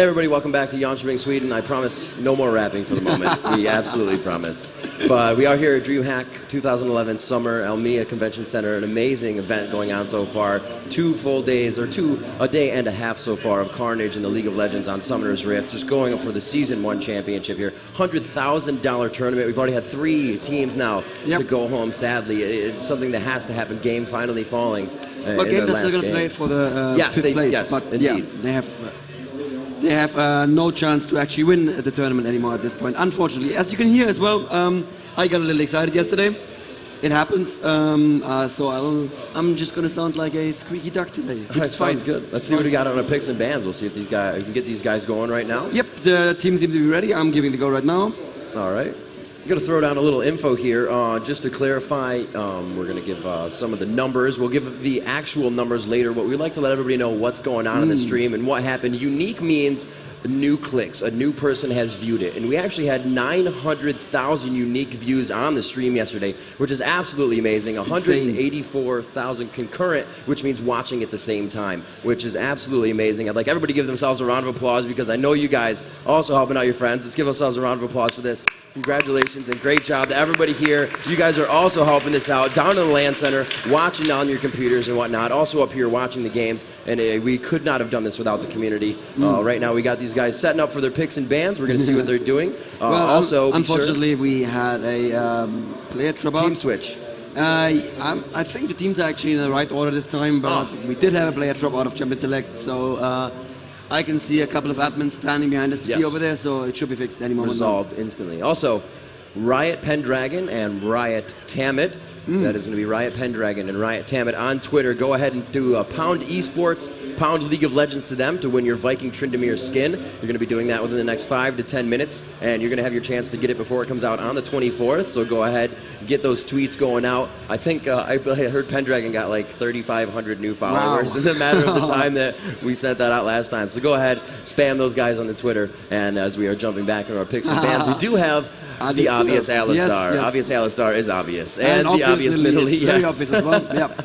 Hey everybody, welcome back to Jönköping, Sweden. I promise no more rapping for the moment. We absolutely promise. But we are here at DreamHack 2011 Summer Almia Convention Center, an amazing event going on so far. 2 full days, or a day and a half so far of carnage in the League of Legends on Summoner's Rift, just going up for the Season 1 championship here. $100,000 tournament. We've already had 3 teams now to go home, sadly. It's something that has to happen. Game finally falling. But Game is still going to play for the fifth place. Yes, but indeed. Yeah, they have no chance to actually win the tournament anymore at this point, unfortunately. As you can hear as well, I got a little excited yesterday. It happens, so I'm just going to sound like a squeaky duck today. Sounds good. Let's see what we got on our picks and bans. We'll see if we can get these guys going right now. Yep, the team seems to be ready. I'm giving the go right now. All right. I'm going to throw down a little info here just to clarify. We're going to give some of the numbers. We'll give the actual numbers later, but we'd like to let everybody know what's going on in the stream and what happened. Unique means new clicks. A new person has viewed it. And we actually had 900,000 unique views on the stream yesterday, which is absolutely amazing. 184,000 concurrent, which means watching at the same time, which is absolutely amazing. I'd like everybody to give themselves a round of applause because I know you guys also helping out your friends. Let's give ourselves a round of applause for this. Congratulations and great job to everybody here. You guys are also helping this out down in the LAN center, watching on your computers and whatnot, also up here watching the games. And we could not have done this without the community. Right now we got these guys setting up for their picks and bans. We're going to see what they're doing. Well, also, unfortunately, we had a player drop out. Team switch. I think the teams are actually in the right order this time, but we did have a player drop out of Champion Select, so I can see a couple of admins standing behind us over there, so it should be fixed any moment. Resolved instantly. Also, Riot Pendragon and Riot Tamid. That is going to be Riot Pendragon and Riot Tamid on Twitter. Go ahead and do a pound esports, pound League of Legends to them to win your Viking Tryndamere skin. You're going to be doing that within the next 5 to 10 minutes, and you're going to have your chance to get it before it comes out on the 24th. So go ahead, get those tweets going out. I think I heard Pendragon got like 3,500 new followers in the matter of the time that we sent that out last time. So go ahead, spam those guys on the Twitter. And as we are jumping back into our picks and bans, we do have the obvious Alistar. Yes. Obvious Alistar is obvious. And the obvious Nidalee, very obvious as well. Yep.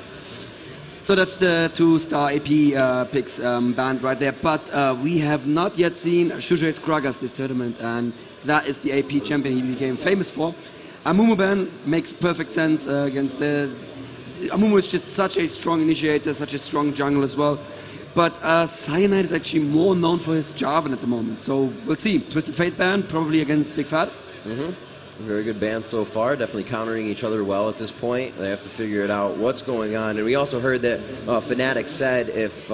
So that's the 2-star AP picks band right there. But we have not yet seen Shujai's Kragas this tournament, and that is the AP champion he became famous for. Amumu ban makes perfect sense against the... Amumu is just such a strong initiator, such a strong jungle as well. But Cyanide is actually more known for his Jarvan at the moment. So we'll see. Twisted Fate ban, probably against Big Fat. Very good band so far, definitely countering each other well at this point. They have to figure it out what's going on. And we also heard that Fnatic said if,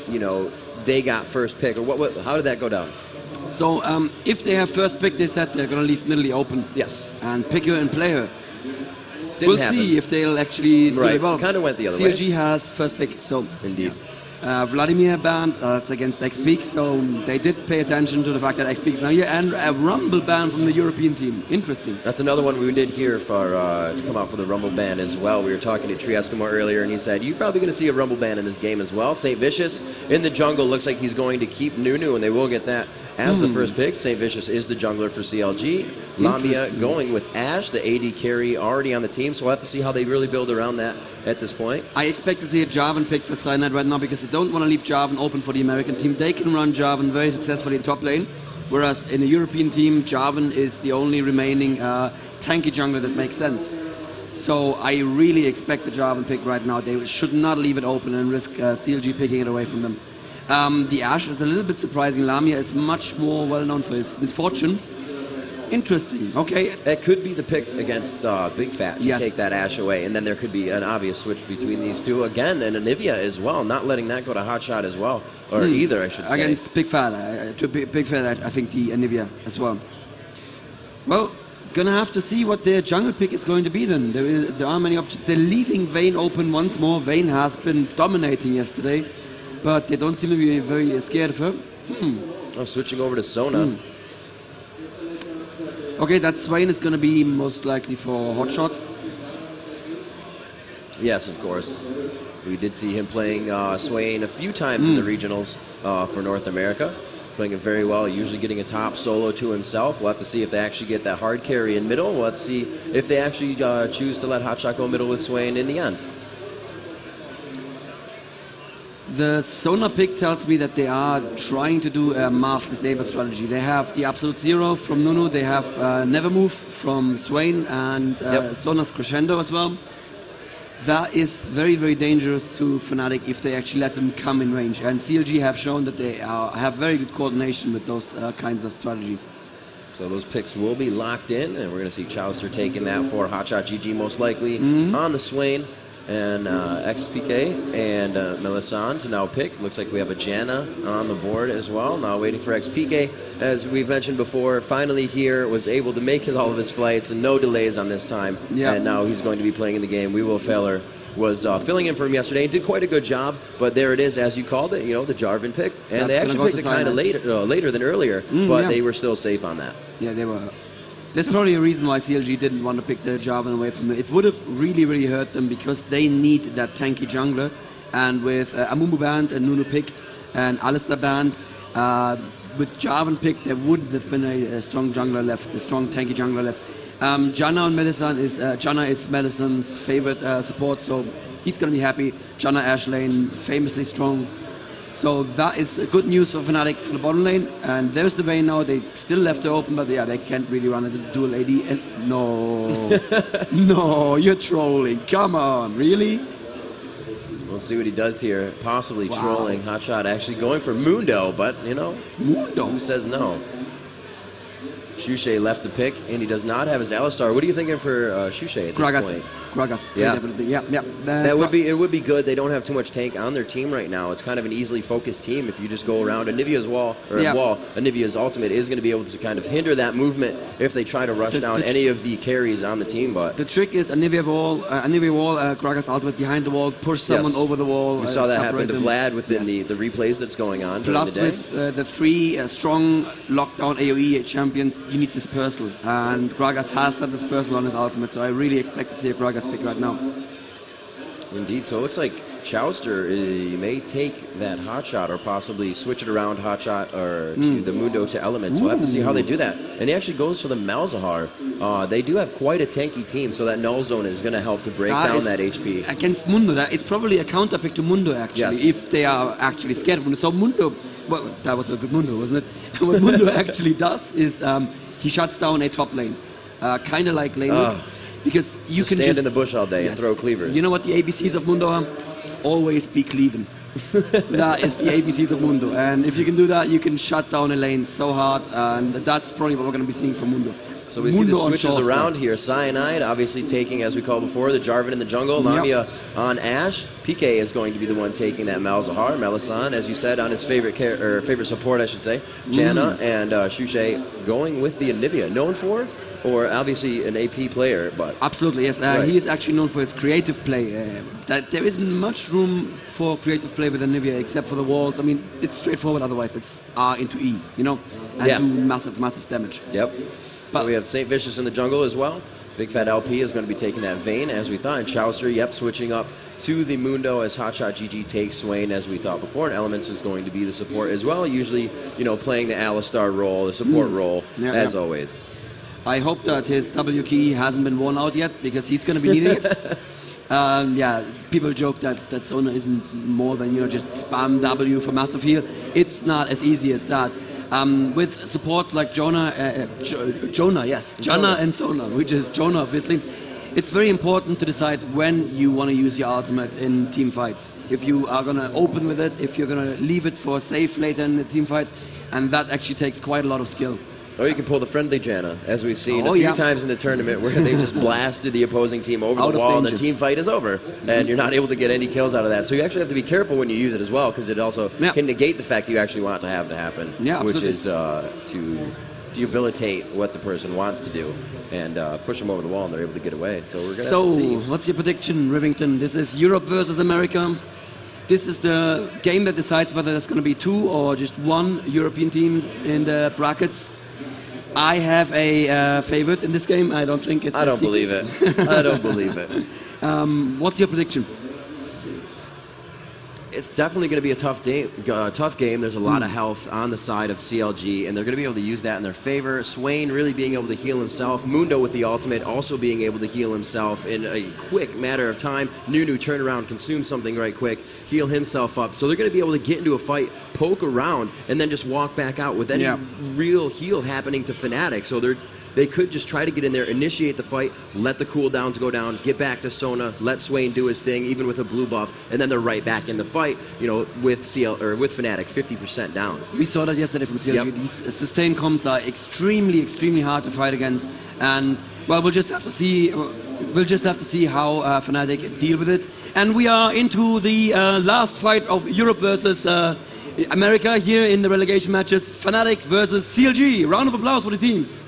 you know, they got first pick, or how did that go down? So if they have first pick, they said they're going to leave Nidalee open. Yes. And pick her and play her. Didn't happen. See if they'll actually do it well. Kind of went the other way. CLG has first pick, so... Indeed. Vladimir ban, that's against XPeak, so they did pay attention to the fact that XPeak is now here, and a Rumble ban from the European team. Interesting. That's another one we did hear for to come out for the Rumble ban as well. We were talking to Tree Eskimo earlier, and he said, you're probably going to see a Rumble ban in this game as well. St. Vicious in the jungle looks like he's going to keep Nunu, and they will get that as the first pick. St. Vicious is the jungler for CLG. Lamia going with Ashe, the AD carry already on the team, so we'll have to see how they really build around that at this point. I expect to see a Jarvan pick for Cyanide right now because they don't want to leave Jarvan open for the American team. They can run Jarvan very successfully in top lane, whereas in the European team, Jarvan is the only remaining tanky jungler that makes sense. So I really expect the Jarvan pick right now. They should not leave it open and risk CLG picking it away from them. The Ashe is a little bit surprising. Lamia is much more well known for his misfortune. Interesting. Okay. It could be the pick against Big Fat to take that Ashe away, and then there could be an obvious switch between these two again, and Anivia as well, not letting that go to Hotshot as well, or either, I should say. Against Big Fat, Big Fat, I think the Anivia as well. Well, gonna have to see what their jungle pick is going to be then. There are many options. They're leaving Vayne open once more. Vayne has been dominating yesterday, but they don't seem to be very scared of her. Oh, switching over to Sona. Okay, that Swain is going to be most likely for Hotshot. Yes, of course. We did see him playing Swain a few times in the regionals for North America. Playing it very well, usually getting a top solo to himself. We'll have to see if they actually get that hard carry in middle. We'll have to see if they actually choose to let Hotshot go middle with Swain in the end. The Sona pick tells me that they are trying to do a mask disable strategy. They have the Absolute Zero from Nunu, they have Never Move from Swain, and Sona's Crescendo as well. That is very, very dangerous to Fnatic if they actually let them come in range. And CLG have shown that they have very good coordination with those kinds of strategies. So those picks will be locked in, and we're going to see Chowster taking that for Hotshot GG most likely on the Swain. And XPK and Melisande to now pick. Looks like we have a Janna on the board as well. Now waiting for XPK. As we've mentioned before, finally here was able to make all of his flights and no delays on this time. Yeah. And now he's going to be playing in the game. We Will Feller was filling in for him yesterday and did quite a good job. But there it is, as you called it, you know, the Jarvan pick. And they actually picked it kind of later than earlier, but they were still safe on that. Yeah, they were. There's probably a reason why CLG didn't want to pick the Jarvan away from them. It would have really, really hurt them because they need that tanky jungler. And with Amumu banned and Nunu picked and Alistar banned, with Jarvan picked, there wouldn't have been a strong jungler left, a strong tanky jungler left. Janna on Melisande Janna is Melisande's favorite support, so he's going to be happy. Janna Ash lane, famously strong. So that is good news for Fnatic for the bottom lane. And there's the Vayne now. They still left it open, but yeah, they can't really run a dual AD. And no, no, you're trolling. Come on, really? We'll see what he does here. Possibly trolling. Hotshot actually going for Mundo, but you know, Mundo. Who says no? Shushay left the pick, and he does not have his Alistar. What are you thinking for Shushay at this point? Gragas. Yeah. Yeah. It would be good. They don't have too much tank on their team right now. It's kind of an easily focused team. If you just go around Anivia's Anivia's ultimate is going to be able to kind of hinder that movement if they try to rush down any of the carries on the team. But the trick is Anivia wall, Gragas ultimate behind the wall, push someone over the wall. We saw that happen to Vlad within the replays that's going on. Plus during the day. With the three strong lockdown AoE champions, you need dispersal, and Gragas has that dispersal on his ultimate, so I really expect to see a Gragas pick right now. Indeed, so it looks like Chowster may take that Hotshot or possibly switch it around Hotshot or to the Mundo to Elements. We'll have to see how they do that. And he actually goes for the Malzahar. They do have quite a tanky team, so that null zone is going to help to break down that HP. Against Mundo, it's probably a counter pick to Mundo actually, if they are actually scared of Mundo. So Mundo, well, that was a good Mundo, wasn't it? What Mundo actually does is he shuts down a top lane, kind of like lane. Because you can stand in the bush all day and throw cleavers. You know what the ABCs of Mundo are? Always be cleaving. That is the ABCs of Mundo. And if you can do that, you can shut down a lane so hard. And that's probably what we're going to be seeing from Mundo. So we see the switches around here. Cyanide obviously taking, as we called before, the Jarvan in the jungle. Lamia on Ashe. PK is going to be the one taking that Malzahar. Melisande, as you said, on his favorite support, I should say. Janna and Shushay going with the Anivia. Known for? Or obviously an AP player, but... Absolutely, yes. He is actually known for his creative play. That there isn't much room for creative play with Anivia except for the walls. I mean, it's straightforward otherwise. It's R into E, you know? And do massive, massive damage. Yep. So we have St. Vicious in the jungle as well. Big Fat LP is going to be taking that Vayne, as we thought. And Chowster, switching up to the Mundo as Hotshot GG takes Swain, as we thought before. And Elements is going to be the support as well. Usually, you know, playing the Alistar role, the support role, as always. I hope that his W key hasn't been worn out yet, because he's going to be needing it. People joke that Sona isn't more than, you know, just spam W for massive heal. It's not as easy as that. With supports like Janna and Sona, which is Jonah obviously, it's very important to decide when you want to use your ultimate in team fights. If you are going to open with it, if you're going to leave it for safe later in the team fight, and that actually takes quite a lot of skill. Or you can pull the friendly Janna, as we've seen a few times in the tournament, where they just blasted the opposing team over the wall and the team fight is over. And you're not able to get any kills out of that. So you actually have to be careful when you use it as well, because it also can negate the fact you actually want it to have to happen, which is to debilitate what the person wants to do and push them over the wall, and they're able to get away. So we're going to have to see. What's your prediction, Rivington? This is Europe versus America. This is the game that decides whether there's going to be 2 or just 1 European team in the brackets. I have a favorite in this game. I don't think it's I don't believe it. I don't believe it. What's your prediction? it's definitely going to be a tough game. There's a lot of health on the side of CLG, and they're going to be able to use that in their favor. Swain really being able to heal himself. Mundo with the ultimate also being able to heal himself in a quick matter of time. Nunu turn around, consume something right quick, heal himself up. So they're going to be able to get into a fight, poke around, and then just walk back out with any real heal happening to Fnatic. So they could just try to get in there, initiate the fight, let the cooldowns go down, get back to Sona, let Swain do his thing, even with a blue buff, and then they're right back in the fight, you know, with Fnatic 50% down. We saw that yesterday from CLG. Yep. These sustained comps are extremely, extremely hard to fight against, and well, we'll just have to see. We'll just have to see how Fnatic deal with it. And we are into the last fight of Europe versus America here in the relegation matches. Fnatic versus CLG. Round of applause for the teams.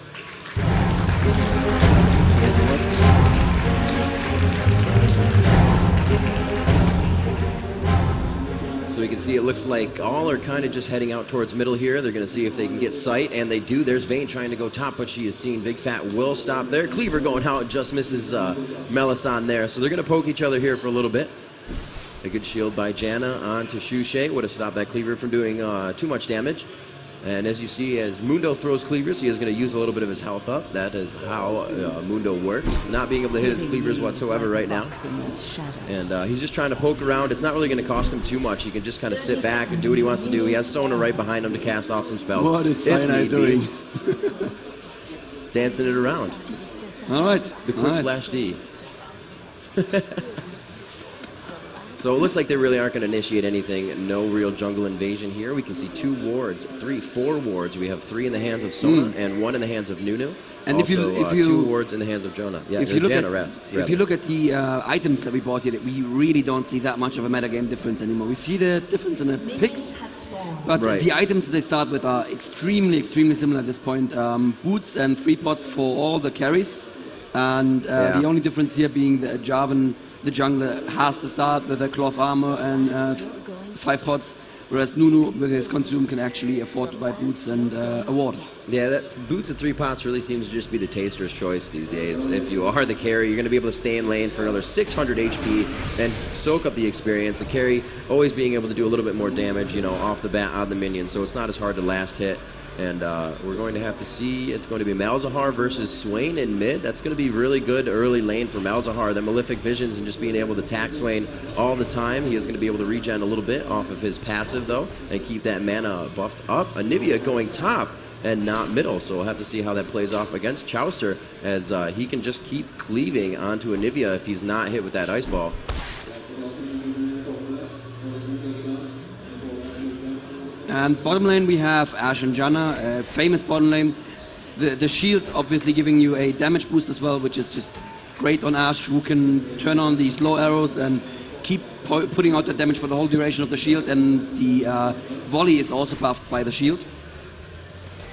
So you can see it looks like all are kind of just heading out towards middle here. They're going to see if they can get sight, and they do. There's Vayne trying to go top, but she is seen. Big Fat will stop there. Cleaver going out, just misses Melisson there. So they're going to poke each other here for a little bit. A good shield by Janna onto Shushay. Would have stopped that Cleaver from doing too much damage. And as you see, as Mundo throws Cleavers, he is going to use a little bit of his health up. That is how Mundo works. Not being able to hit his Cleavers whatsoever right now. And he's just trying to poke around. It's not really going to cost him too much. He can just kind of sit back and do what he wants to do. He has Sona right behind him to cast off some spells. What is Cyanide doing? Dancing it around. All right. The quick slash D. So it looks like they really aren't going to initiate anything. No real jungle invasion here. We can see 2 wards, 4 wards. We have 3 in the hands of Sona and 1 in the hands of Nunu. And also, if you 2 wards in the hands of Jonah. Yeah, if you look at the items that we bought here, we really don't see that much of a metagame difference anymore. We see the difference in the picks, but the items that they start with are extremely, extremely similar at this point. Boots and 3 pots for all the carries, and the only difference here being the Jarvan. The jungler has to start with a cloth armor and 5 pots, whereas Nunu with his consume can actually afford to buy boots and a ward. Yeah, that boots and 3 pots really seems to just be the taster's choice these days. If you are the carry, you're going to be able to stay in lane for another 600 HP and soak up the experience. The carry always being able to do a little bit more damage, you know, off the bat on the minion, so it's not as hard to last hit. And we're going to have to see, it's going to be Malzahar versus Swain in mid. That's going to be really good early lane for Malzahar. The Malefic Visions and just being able to attack Swain all the time. He is going to be able to regen a little bit off of his passive, though, and keep that mana buffed up. Anivia going top and not middle, so we'll have to see how that plays off against Chaucer, as he can just keep cleaving onto Anivia if he's not hit with that Ice Ball. And bottom lane we have Ashe and Janna, a famous bottom lane. The shield obviously giving you a damage boost as well, which is just great on Ashe, who can turn on these slow arrows and keep putting out the damage for the whole duration of the shield, and the volley is also buffed by the shield.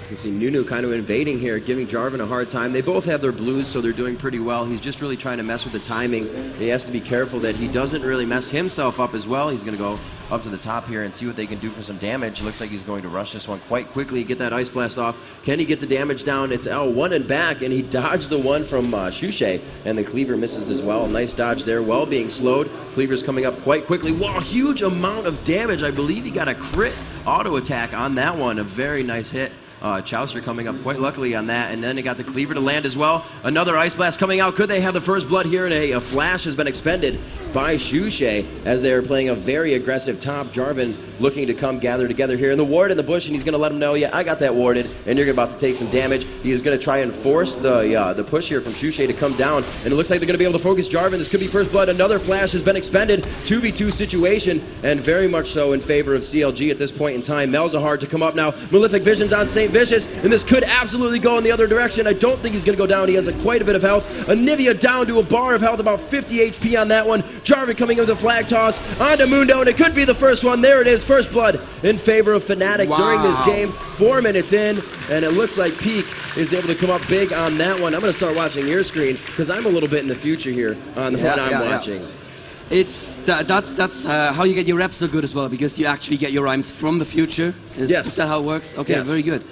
You see Nunu kind of invading here, giving Jarvan a hard time. They both have their blues, so they're doing pretty well. He's just really trying to mess with the timing. He has to be careful that he doesn't really mess himself up as well. He's going to go up to the top here and see what they can do for some damage. Looks like he's going to rush this one quite quickly, get that Ice Blast off. Can he get the damage down? It's L1 and back, and he dodged the one from Shushay, and the Cleaver misses as well. Nice dodge there, well being slowed. Cleaver's coming up quite quickly. Wow, huge amount of damage. I believe he got a crit auto attack on that one. A very nice hit. Chaucer coming up quite luckily on that, and then they got the Cleaver to land as well. Another Ice Blast coming out. Could they have the first blood here? And a flash has been expended by Shushay as they are playing a very aggressive top. Jarvan looking to come gather together here. And the ward in the bush, and he's going to let him know, yeah, I got that warded, and you're about to take some damage. He is going to try and force the push here from Shushay to come down, and it looks like they're going to be able to focus Jarvan. This could be first blood. Another flash has been expended. 2v2 situation, and very much so in favor of CLG at this point in time. Malzahar to come up now. Malefic Visions on St. Vicious, and this could absolutely go in the other direction. I don't think he's going to go down. He has quite a bit of health. Anivia down to a bar of health, about 50 HP on that one. Jarvan coming in with a flag toss onto Mundo, and it could be the first one. There it is, first blood in favor of Fnatic during this game. 4 minutes in, and it looks like Peak is able to come up big on that one. I'm going to start watching your screen because I'm a little bit in the future here on what I'm watching. It's that's how you get your reps so good as well, because you actually get your rhymes from the future. Is that how it works? Okay, yes. Very good.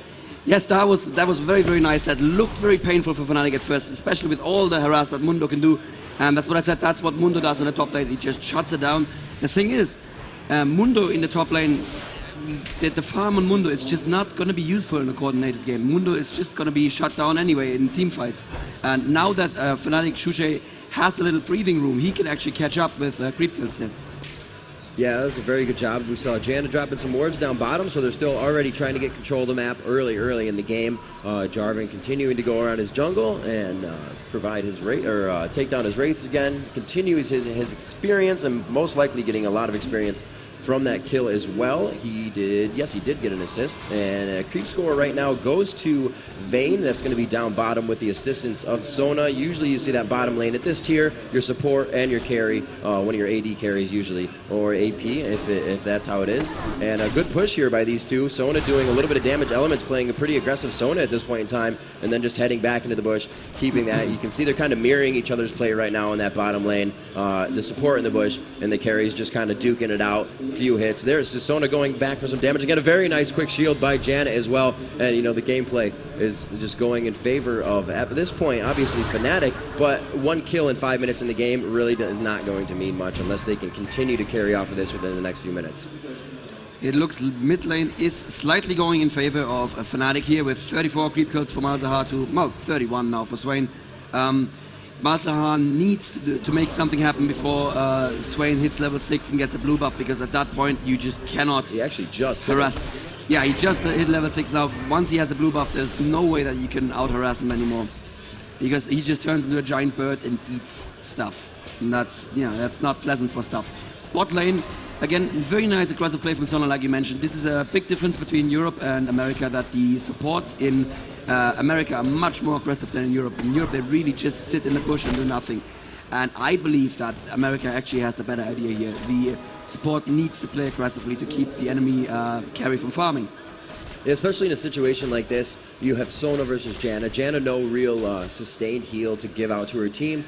Yes, that was very, very nice. That looked very painful for Fnatic at first, especially with all the harass that Mundo can do. And that's what I said, that's what Mundo does on the top lane. He just shuts it down. The thing is, Mundo in the top lane, the farm on Mundo is just not going to be useful in a coordinated game. Mundo is just going to be shut down anyway in team fights. And now that Fnatic Shushay has a little breathing room, he can actually catch up with creep kills then. Yeah, that was a very good job. We saw Janna dropping some wards down bottom, so they're still already trying to get control of the map early in the game. Jarvan continuing to go around his jungle and provide his take down his wraiths again, continues his experience, and most likely getting a lot of experience from that kill as well. He did get an assist, and creep score right now goes to Vayne. That's going to be down bottom with the assistance of Sona. Usually you see that bottom lane at this tier, your support and your carry, one of your AD carries usually, or AP if that's how it is. And a good push here by these two. Sona doing a little bit of damage. Elements playing a pretty aggressive Sona at this point in time, and then just heading back into the bush, keeping that. You can see they're kind of mirroring each other's play right now in that bottom lane. The support in the bush and the carries just kind of duking it out. Few hits. There's Sona going back for some damage. Again, a very nice quick shield by Janna as well. And, you know, the gameplay is just going in favor of, at this point, obviously Fnatic, but one kill in 5 minutes in the game really is not going to mean much unless they can continue to carry off of this within the next few minutes. It looks mid lane is slightly going in favor of Fnatic here with 34 creep kills for Malzahar to, well, 31 now for Swain. Malzahar needs to make something happen before Swain hits level 6 and gets a blue buff, because at that point you just cannot He actually just harass. Yeah, he just hit level 6 now. Once he has a blue buff, there's no way that you can out-harass him anymore, because he just turns into a giant bird and eats stuff. And that's, you know, that's not pleasant for stuff. Bot lane, again, very nice aggressive play from Sona, like you mentioned. This is a big difference between Europe and America, that the supports in America are much more aggressive than in Europe. In Europe, they really just sit in the bush and do nothing. And I believe that America actually has the better idea here. The support needs to play aggressively to keep the enemy carry from farming. Especially in a situation like this, you have Sona versus Janna. Janna, no real sustained heal to give out to her team.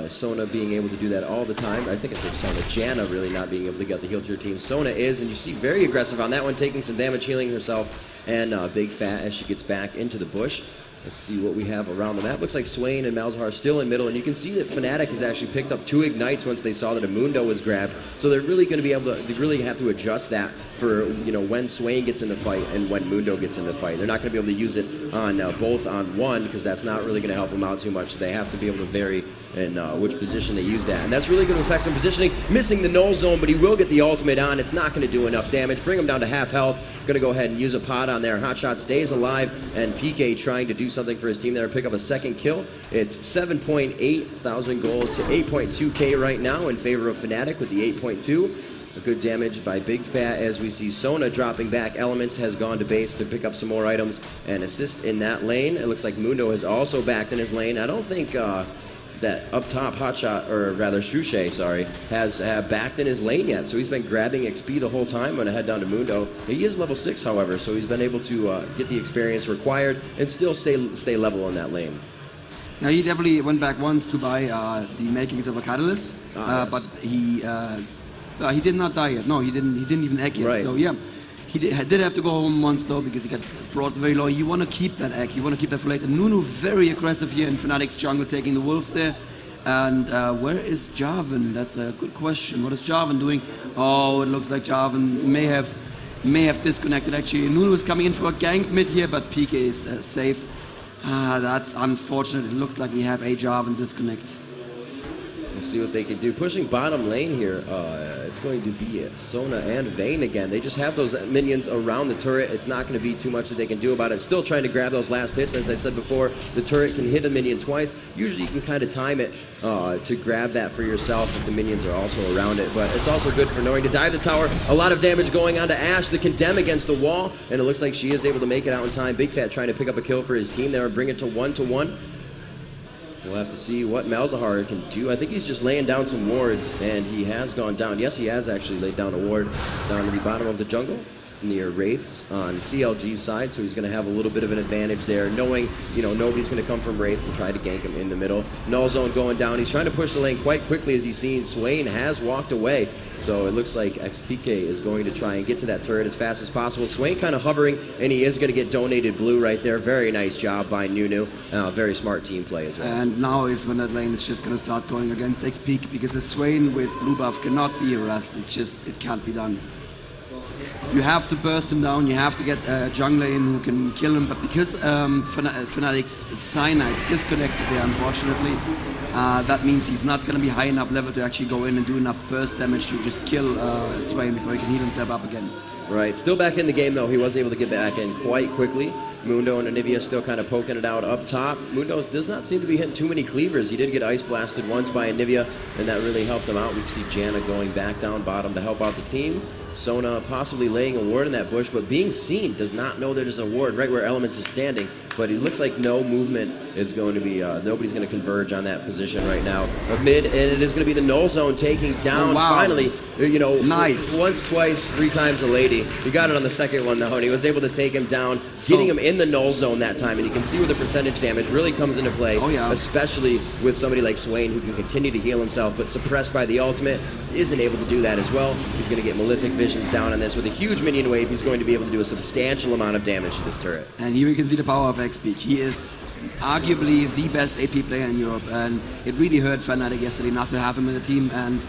Sona being able to do that all the time. I think I said Sona. Janna really not being able to get the heal to her team. Sona is, and you see very aggressive on that one, taking some damage, healing herself, and Big Fat as she gets back into the bush. Let's see what we have around the map. Looks like Swain and Malzahar are still in middle, and you can see that Fnatic has actually picked up 2 ignites once they saw that a Mundo was grabbed. So they're really going to be able to, they really have to adjust that for, you know, when Swain gets in the fight and when Mundo gets in the fight. They're not going to be able to use it on both on one, because that's not really going to help them out too much. So they have to be able to vary in which position they use that. And that's really going to affect some positioning. Missing the null zone, but he will get the ultimate on. It's not going to do enough damage. Bring him down to half health. Going to go ahead and use a pod on there. Hotshot stays alive, and PK trying to do something for his team there, pick up a second kill. It's 7.8 thousand gold to 8.2k right now in favor of Fnatic with the 8.2. A good damage by Big Fat as we see Sona dropping back. Elements has gone to base to pick up some more items and assist in that lane. It looks like Mundo has also backed in his lane. I don't think that up top Hotshot, or rather Shushay, sorry, has backed in his lane yet. So he's been grabbing XP the whole time. I'm going to head down to Mundo. He is level 6, however, so he's been able to get the experience required and still stay level in that lane. Now, he definitely went back once to buy the makings of a catalyst, yes. but he did not die yet. No, he didn't even egg yet. Right. So yeah, he did have to go home once though, because he got brought very low. You want to keep that egg. You want to keep that for later. Nunu very aggressive here in Fnatic's jungle, taking the wolves there. And where is Jarvan? That's a good question. What is Jarvan doing? Oh, it looks like Jarvan may have disconnected actually. Nunu is coming in for a gank mid here, but PK is safe. That's unfortunate. It looks like we have a Jarvan disconnect. We'll see what they can do. Pushing bottom lane here, it's going to be Sona and Vayne again. They just have those minions around the turret. It's not going to be too much that they can do about it. Still trying to grab those last hits. As I said before, the turret can hit a minion twice. Usually you can kind of time it to grab that for yourself if the minions are also around it. But it's also good for knowing to dive the tower. A lot of damage going on to Ashe. The condemn against the wall, and it looks like she is able to make it out in time. Big Fat trying to pick up a kill for his team there and bring it to 1-1. We'll have to see what Malzahar can do. I think he's just laying down some wards, and he has gone down. Yes, he has actually laid down a ward down to the bottom of the jungle. near Wraiths on CLG's side, so he's going to have a little bit of an advantage there, knowing, you know, nobody's going to come from Wraiths and try to gank him in the middle. Null zone going down. He's trying to push the lane quite quickly as he's seen Swain has walked away. So it looks like XPK is going to try and get to that turret as fast as possible. Swain kind of hovering, and he is going to get donated blue right there. Very nice job by Nunu. Very smart team play as well. And now is when that lane is just going to start going against XPK, because the Swain with blue buff cannot be harassed. It's just, it can't be done. You have to burst him down, you have to get a jungler in who can kill him, but because Fnatic's Cyanide disconnected there, unfortunately, that means he's not going to be high enough level to actually go in and do enough burst damage to just kill Swain before he can heal himself up again. Right, still back in the game though. He was able to get back in quite quickly. Mundo and Anivia still kind of poking it out up top. Mundo does not seem to be hitting too many cleavers. He did get ice blasted once by Anivia, and that really helped him out. We see Janna going back down bottom to help out the team. Sona possibly laying a ward in that bush, but being seen, does not know there's a ward right where Elements is standing. But it looks like no movement is going to be, nobody's going to converge on that position right now. But mid, and it is going to be the null zone taking down, finally, you know, nice. Once, twice, 3 times a lady. He got it on the second one though, and he was able to take him down, getting him in the null zone that time. And you can see where the percentage damage really comes into play, especially with somebody like Swain who can continue to heal himself, but suppressed by the ultimate, isn't able to do that as well. He's going to get Malefic Visions down on this. With a huge minion wave, he's going to be able to do a substantial amount of damage to this turret. And here we can see the power of XP. He is arguably the best AP player in Europe, and it really hurt Fnatic yesterday not to have him in the team. And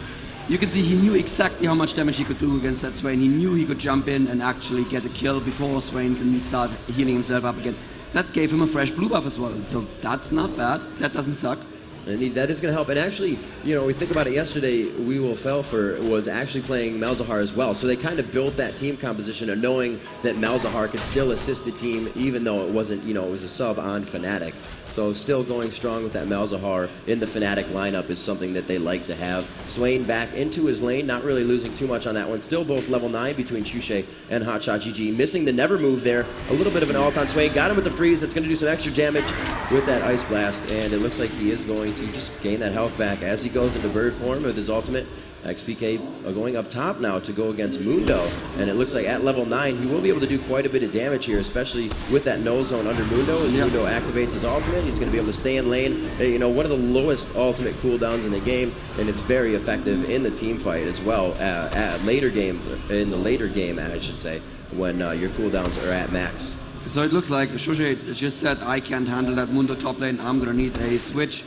you can see he knew exactly how much damage he could do against that Swain. He knew he could jump in and actually get a kill before Swain can start healing himself up again. That gave him a fresh blue buff as well, so that's not bad. That doesn't suck. And that is going to help. And actually, you know, we think about it yesterday, We Will Felfer was actually playing Malzahar as well. So they kind of built that team composition of knowing that Malzahar could still assist the team, even though it wasn't, you know, it was a sub on Fnatic. So still going strong with that Malzahar in the Fnatic lineup is something that they like to have. Swain back into his lane, not really losing too much on that one. Still both level 9 between Chushe and Hotshot GG. Missing the never move there. A little bit of an ult on Swain. Got him with the freeze. That's going to do some extra damage with that Ice Blast. And it looks like he is going to just gain that health back as he goes into bird form with his ultimate. XPK going up top now to go against Mundo, and it looks like at level 9 he will be able to do quite a bit of damage here, especially with that no zone under Mundo. As Mundo activates his ultimate, he's going to be able to stay in lane. You know, one of the lowest ultimate cooldowns in the game, and it's very effective in the team fight as well. At later game, in the later game, I should say, when your cooldowns are at max. So it looks like Shushe just said, I can't handle that Mundo top lane, I'm going to need a switch.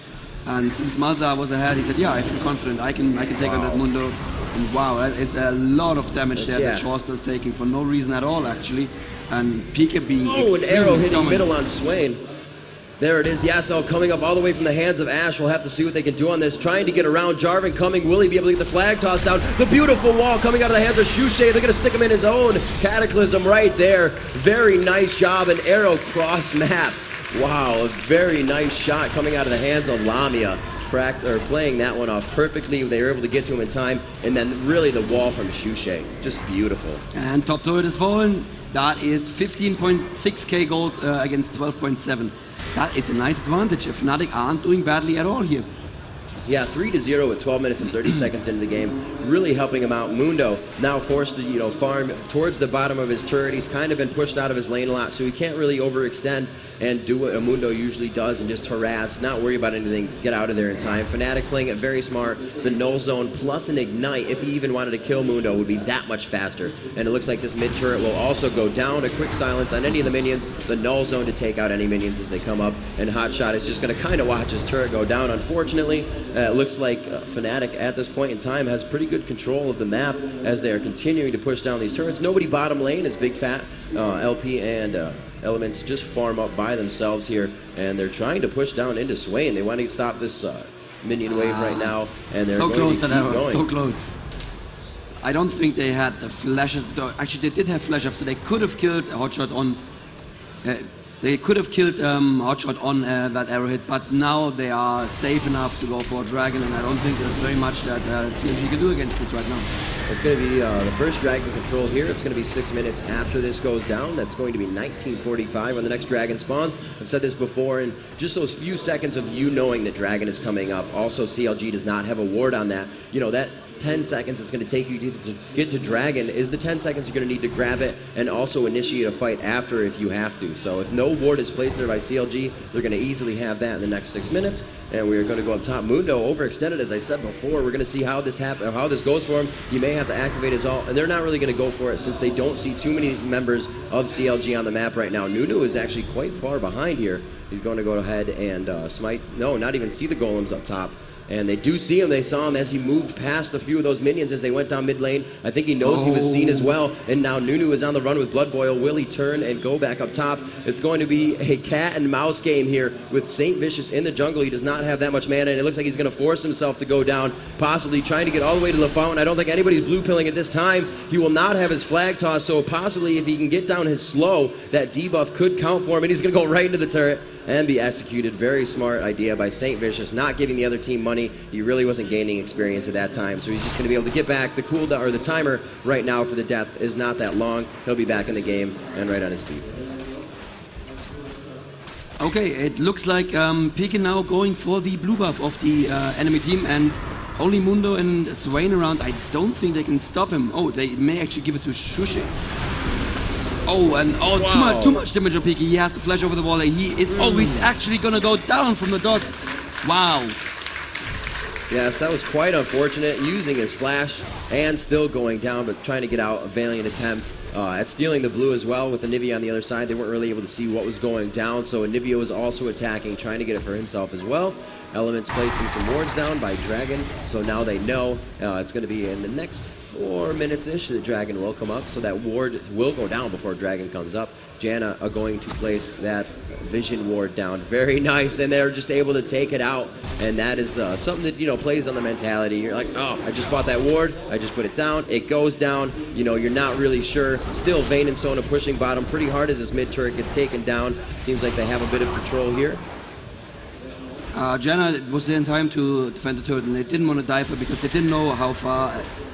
And since Malza was ahead, he said, yeah, I feel confident, I can take on that Mundo. And wow, that is a lot of damage there that Chaucer's taking for no reason at all, actually. And Pika being an arrow hitting middle on Swain. There it is, Yasuo coming up all the way from the hands of Ashe. We'll have to see what they can do on this. Trying to get around Jarvan coming. Will he be able to get the flag tossed down? The beautiful wall coming out of the hands of Shushe. They're going to stick him in his own Cataclysm right there. Very nice job. An arrow cross map. Wow, a very nice shot coming out of the hands of Lamia. Playing that one off perfectly. They were able to get to him in time. And then really the wall from Shushe. Just beautiful. And top turret is fallen. That is 15.6k gold against 12.7. That is a nice advantage. If Fnatic aren't doing badly at all here. Yeah, 3-0 with 12 minutes and 30 seconds into the game, really helping him out. Mundo now forced to, you know, farm towards the bottom of his turret. He's kind of been pushed out of his lane a lot, so he can't really overextend and do what a Mundo usually does and just harass, not worry about anything, get out of there in time. Fnatic playing it very smart. The null zone plus an ignite, if he even wanted to kill Mundo, would be that much faster. And it looks like this mid turret will also go down. A quick silence on any of the minions. The null zone to take out any minions as they come up. And Hotshot is just going to kind of watch his turret go down. Unfortunately, it looks like Fnatic at this point in time has pretty good control of the map as they are continuing to push down these turrets. Nobody bottom lane as Big Fat, LP, and Elements just farm up by themselves here, and they're trying to push down into Swain. They want to stop this minion wave right now, and they're so going close to keep that going. So close. I don't think they had the flashes. Actually, they did have flash ups, so they could have killed Hotshot on. They could have killed Hotshot on that arrow hit, but now they are safe enough to go for a dragon, and I don't think there's very much that CLG can do against this right now. It's going to be the first dragon control here. It's going to be 6 minutes after this goes down. That's going to be 19:45 when the next dragon spawns. I've said this before, and just those few seconds of you knowing that dragon is coming up. Also, CLG does not have a ward on that. You know, that 10 seconds it's going to take you to get to Dragon is the 10 seconds you're going to need to grab it and also initiate a fight after if you have to. So if no ward is placed there by CLG, they're going to easily have that in the next 6 minutes. And we're going to go up top. Mundo overextended, as I said before. We're going to see how this goes for him. He may have to activate his ult, and they're not really going to go for it since they don't see too many members of CLG on the map right now. Nunu is actually quite far behind here. He's going to go ahead and smite. No, not even see the golems up top. And they do see him. They saw him as he moved past a few of those minions as they went down mid lane. I think he knows he was seen as well. And now Nunu is on the run with Blood Boil. Will he turn and go back up top? It's going to be a cat and mouse game here with St. Vicious in the jungle. He does not have that much mana, and it looks like he's going to force himself to go down, possibly trying to get all the way to the fountain. I don't think anybody's blue pilling at this time. He will not have his flag toss, so possibly if he can get down his slow, that debuff could count for him, and he's going to go right into the turret and be executed. Very smart idea by St. Vicious, not giving the other team money. He really wasn't gaining experience at that time, so he's just going to be able to get back. The cooldown, or the timer right now for the death is not that long. He'll be back in the game and right on his feet. Okay, it looks like Pekin now going for the blue buff of the enemy team, and only Mundo and Swain around. I don't think they can stop him. Oh, they may actually give it to Shushe. Oh, and wow. too much damage on Peaky. He has to flash over the wall. And he is. Oh, he's actually gonna go down from the dot. Wow. Yes, that was quite unfortunate. Using his flash and still going down, but trying to get out. A valiant attempt at stealing the blue as well with Anivia on the other side. They weren't really able to see what was going down, so Anivia was also attacking, trying to get it for himself as well. Elements placing some wards down by Dragon, so now they know it's going to be in the next 4 minutes-ish that Dragon will come up, so that ward will go down before Dragon comes up. Janna are going to place that Vision ward down. Very nice, and they're just able to take it out, and that is something that, you know, plays on the mentality. You're like, oh, I just bought that ward, I just put it down, it goes down, you know, you're not really sure. Still, Vayne and Sona pushing bottom pretty hard as this mid turret gets taken down. Seems like they have a bit of control here. Janna was there in time to defend the turret, and they didn't want to dive her because they didn't know how far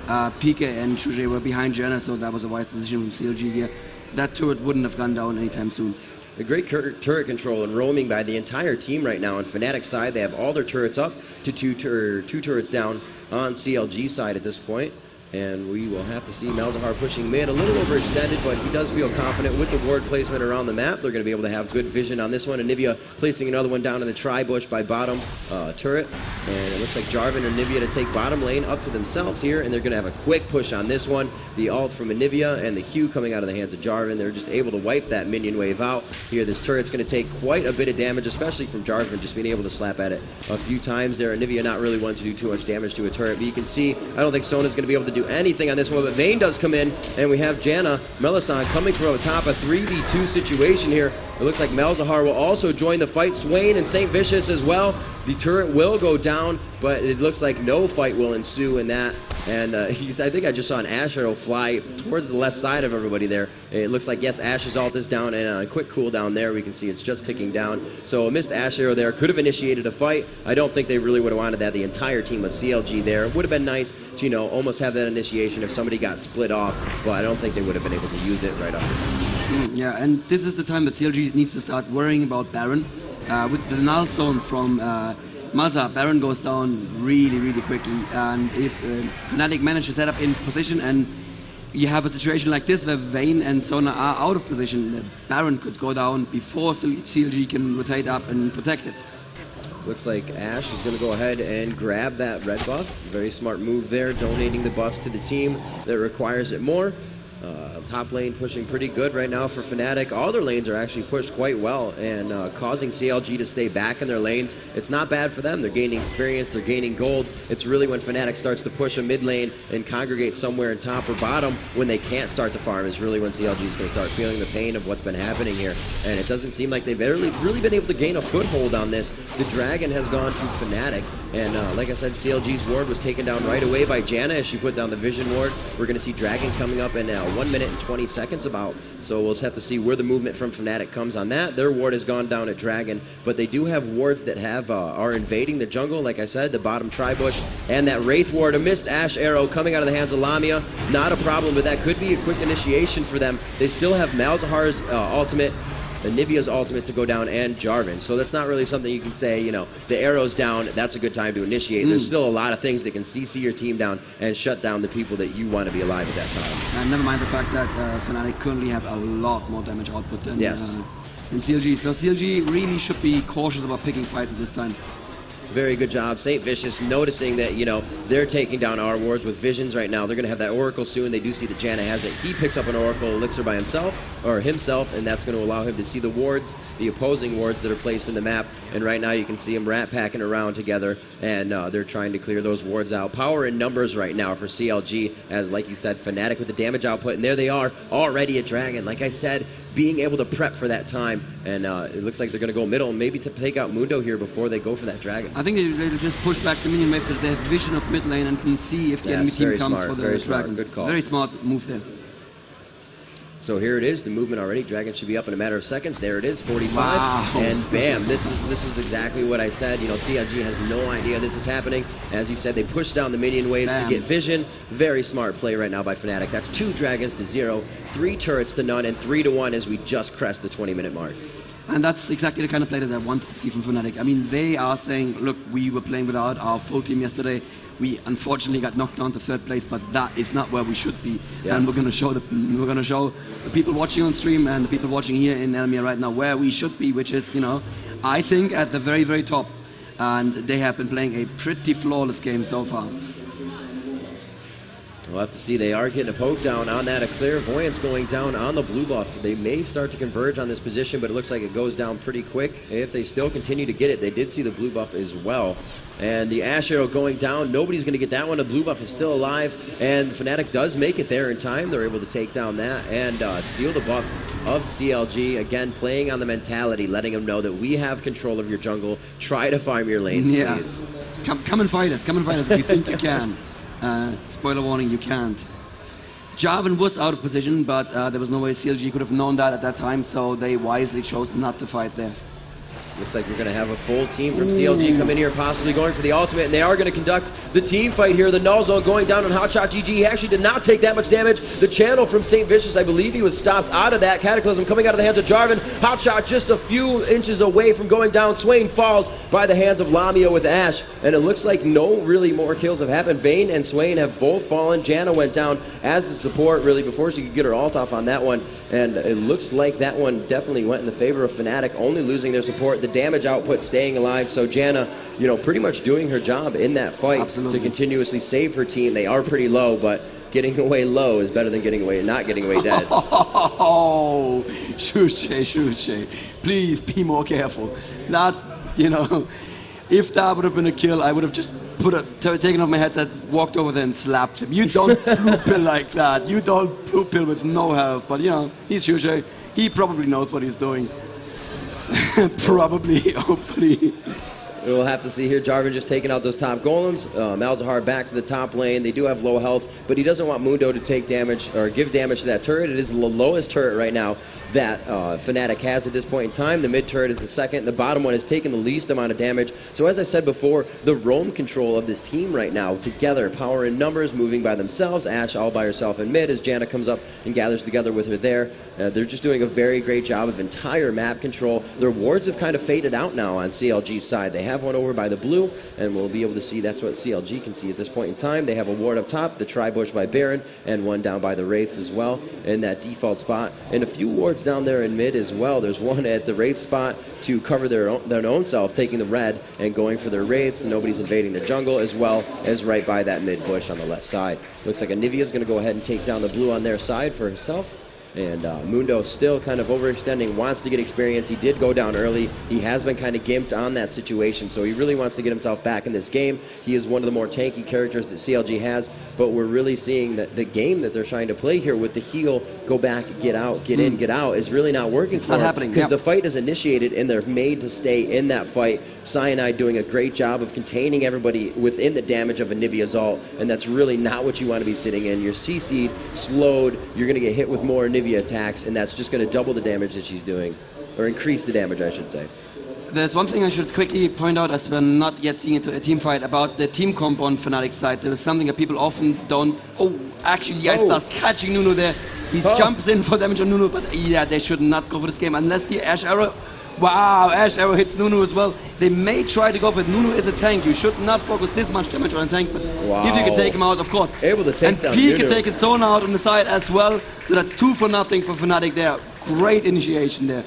Pike and Shushe were behind Janna, so that was a wise decision from CLG here. That turret wouldn't have gone down anytime soon. A great turret control and roaming by the entire team right now. On Fnatic side, they have all their turrets up to two turrets down on CLG side at this point. And we will have to see Malzahar pushing mid, a little overextended, but he does feel confident with the ward placement around the map. They're going to be able to have good vision on this one. Anivia placing another one down in the tri-bush by bottom turret. And it looks like Jarvan and Anivia to take bottom lane up to themselves here, and they're going to have a quick push on this one. The ult from Anivia and the Q coming out of the hands of Jarvan. They're just able to wipe that minion wave out. Here, this turret's going to take quite a bit of damage, especially from Jarvan, just being able to slap at it a few times there. Anivia not really wanting to do too much damage to a turret, but you can see, I don't think Sona's going to be able to do anything on this one, but Vayne does come in, and we have Janna Melisande coming from the top, a 3v2 situation here. It looks like Malzahar will also join the fight. Swain and St. Vicious as well. The turret will go down, but it looks like no fight will ensue in that. And I think I just saw an Ashe arrow fly towards the left side of everybody there. It looks like, yes, Ashe's ult is down, and a quick cooldown there. We can see it's just ticking down. So a missed Ashe arrow there could have initiated a fight. I don't think they really would have wanted that. The entire team of CLG there would have been nice to, you know, almost have that initiation if somebody got split off, but I don't think they would have been able to use it right off. Yeah, and this is the time that CLG needs to start worrying about Baron. With the null zone from Malzahar, Baron goes down really, really quickly. And if Fnatic manage to set up in position and you have a situation like this where Vayne and Sona are out of position, Baron could go down before CLG can rotate up and protect it. Looks like Ashe is going to go ahead and grab that red buff. Very smart move there, donating the buffs to the team that requires it more. Top lane pushing pretty good right now for Fnatic. All their lanes are actually pushed quite well and causing CLG to stay back in their lanes. It's not bad for them. They're gaining experience. They're gaining gold. It's really when Fnatic starts to push a mid lane and congregate somewhere in top or bottom when they can't start to farm is really when CLG is going to start feeling the pain of what's been happening here. And it doesn't seem like they've really been able to gain a foothold on this. The Dragon has gone to Fnatic. And like I said, CLG's ward was taken down right away by Janna as she put down the Vision ward. We're going to see Dragon coming up in 1 minute and 20 seconds about. So we'll have to see where the movement from Fnatic comes on that. Their ward has gone down at Dragon, but they do have wards that have are invading the jungle. Like I said, the bottom tri-bush and that Wraith ward. A missed Ashe arrow coming out of the hands of Lamia. Not a problem, but that could be a quick initiation for them. They still have Malzahar's ultimate. Nivea's ultimate to go down and Jarvan. So that's not really something you can say, you know, the arrow's down, that's a good time to initiate. There's still a lot of things that can CC your team down and shut down the people that you want to be alive at that time. And never mind the fact that Fnatic currently have a lot more damage output than CLG. So CLG really should be cautious about picking fights at this time. Very good job. St. Vicious noticing that, you know, they're taking down our wards with visions right now. They're going to have that Oracle soon. They do see that Janna has it. He picks up an Oracle Elixir by himself, and that's going to allow him to see the wards, the opposing wards that are placed in the map. And right now you can see them rat packing around together, and they're trying to clear those wards out. Power in numbers right now for CLG, as like you said, Fnatic with the damage output, and there they are, already a dragon. Like I said, being able to prep for that time, and it looks like they're going to go middle and maybe to take out Mundo here before they go for that dragon. I think they'll just push back the minion waves so that they have vision of mid lane and can see if the enemy team comes for the dragon. Good call. Very smart move there. So here it is, the movement already. Dragon should be up in a matter of seconds. There it is, 45, wow. And bam, this is exactly what I said. You know, CLG has no idea this is happening. As you said, they push down the minion waves to get vision. Very smart play right now by Fnatic. That's 2 dragons to 0, 3 turrets to none, and 3 to 1 as we just crest the 20-minute mark. And that's exactly the kind of play that I wanted to see from Fnatic. I mean, they are saying, look, we were playing without our full team yesterday. We unfortunately got knocked down to 3rd place, but that is not where we should be. Yeah. And we're going to show the people watching on stream and the people watching here in Elmia right now where we should be, which is, you know, I think at the very, very top. And they have been playing a pretty flawless game so far. We'll have to see. They are getting a poke down on that. A clairvoyance going down on the blue buff. They may start to converge on this position, but it looks like it goes down pretty quick. If they still continue to get it, they did see the blue buff as well. And the Ash Arrow going down. Nobody's going to get that one. The blue buff is still alive. And Fnatic does make it there in time. They're able to take down that and steal the buff of CLG. Again, playing on the mentality, letting them know that we have control of your jungle. Try to farm your lanes, please. Come and fight us. Come and fight us if you think you can. Spoiler warning, you can't. Jarvan was out of position, but there was no way CLG could have known that at that time, so they wisely chose not to fight there. Looks like we're going to have a full team from CLG come in here, possibly going for the ultimate, and they are going to conduct the team fight here. The null zone going down on Hotshot GG. He actually did not take that much damage. The channel from St. Vicious, I believe he was stopped out of that. Cataclysm coming out of the hands of Jarvan. Hotshot just a few inches away from going down. Swain falls by the hands of Lamia with Ashe, and it looks like no really more kills have happened. Vayne and Swain have both fallen. Janna went down as the support, really, before she could get her ult off on that one. And it looks like that one definitely went in the favor of Fnatic, only losing their support. The damage output staying alive. So Janna, you know, pretty much doing her job in that fight to continuously save her team. They are pretty low, but getting away low is better than not getting away dead. Oh, Shuche, please be more careful. That, you know, if that would have been a kill, I would have just taken off my headset, walked over there and slapped him. You don't blue pill like that. You don't blue pill with no health. But, you know, he's Shuche. He probably knows what he's doing. Probably, hopefully. We'll have to see here. Jarvan just taking out those top golems. Malzahar back to the top lane. They do have low health, but he doesn't want Mundo to take damage or give damage to that turret. It is the lowest turret right now that Fnatic has at this point in time. The mid turret is the second. The bottom one is taking the least amount of damage. So as I said before, the roam control of this team right now, together, power in numbers, moving by themselves. Ashe all by herself in mid as Janna comes up and gathers together with her there. They're just doing a very great job of entire map control. Their wards have kind of faded out now on CLG's side. They have one over by the blue, and we'll be able to see that's what CLG can see at this point in time. They have a ward up top, the Tri-Bush by Baron, and one down by the Wraiths as well in that default spot. And a few wards down there in mid as well. There's one at the Wraith spot to cover their own self, taking the red and going for their Wraiths. Nobody's invading the jungle, as well as right by that mid bush on the left side. Looks like Anivia's going to go ahead and take down the blue on their side for herself. And Mundo still kind of overextending, wants to get experience. He did go down early. He has been kind of gimped on that situation, so he really wants to get himself back in this game. He is one of the more tanky characters that CLG has, but we're really seeing that the game that they're trying to play here with the heal, go back, get out, get in, get out, is really not working for them. Because the fight is initiated, and they're made to stay in that fight. Cyanide doing a great job of containing everybody within the damage of Anivia's ult, and that's really not what you want to be sitting in. You're CC'd, slowed, you're going to get hit with more Anivia attacks, and that's just going to double the damage that she's doing, or increase the damage, I should say. There's one thing I should quickly point out, as we're not yet seeing a team fight, about the team comp on Fnatic's side. There is something that people often don't... Oh, actually, the Ice Blast catching Nuno there. He jumps in for damage on Nunu, but yeah, they should not go for this game unless the Ashe arrow. Wow, Ashe arrow hits Nunu as well. They may try to go for it. Nunu is a tank. You should not focus this much damage on a tank, but if you can take him out, of course. Able to take down P Nunu. can take his zone out on the side as well, so that's 2 for nothing for Fnatic there. Great initiation there.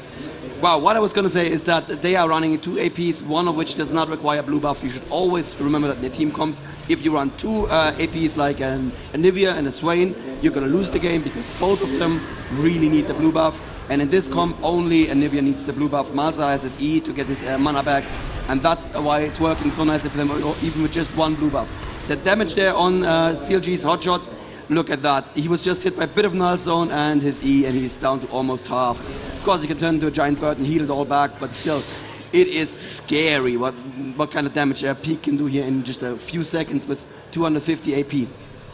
Wow, what I was going to say is that they are running 2 APs, one of which does not require blue buff. You should always remember that in the team comps, if you run 2 APs like a Nivea and a Swain, you're going to lose the game because both of them really need the blue buff. And in this comp, only a Nivea needs the blue buff. Malza has his E to get his mana back, and that's why it's working so nicely for them, even with just 1 blue buff. The damage there on CLG's hotshot, look at that. He was just hit by a bit of null zone and his E, and he's down to almost half. Of course, he can turn into a giant bird and heal it all back, but still, it is scary what kind of damage Peak can do here in just a few seconds with 250 AP.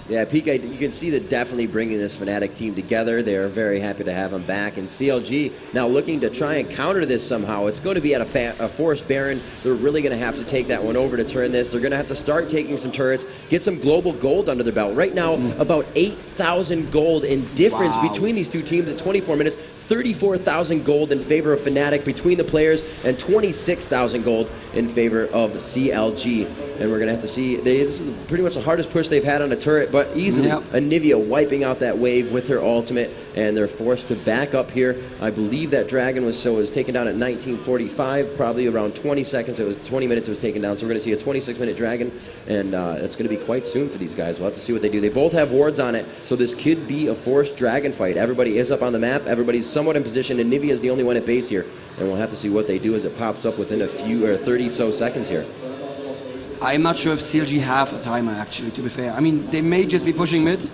Yeah, PK, you can see that definitely bringing this Fnatic team together. They are very happy to have him back. And CLG now looking to try and counter this somehow. It's going to be at a forced Baron. They're really going to have to take that one over to turn this. They're going to have to start taking some turrets, get some global gold under their belt. Right now, about 8,000 gold in difference between these two teams at 24 minutes. 34,000 gold in favor of Fnatic between the players and 26,000 gold in favor of CLG. And we're going to have to see, this is pretty much the hardest push they've had on a turret, but easily Anivia wiping out that wave with her ultimate, and they're forced to back up here. I believe that dragon was taken down at 1945, probably around 20 seconds. It was 20 minutes it was taken down, so we're going to see a 26-minute dragon, and it's going to be quite soon for these guys. We'll have to see what they do. They both have wards on it, so this could be a forced dragon fight. Everybody is up on the map. Everybody's somewhat in position, and Nivea is the only one at base here, and we'll have to see what they do as it pops up within a few or 30 so seconds here. I'm not sure if CLG have a timer, actually, to be fair. I mean, they may just be pushing mid,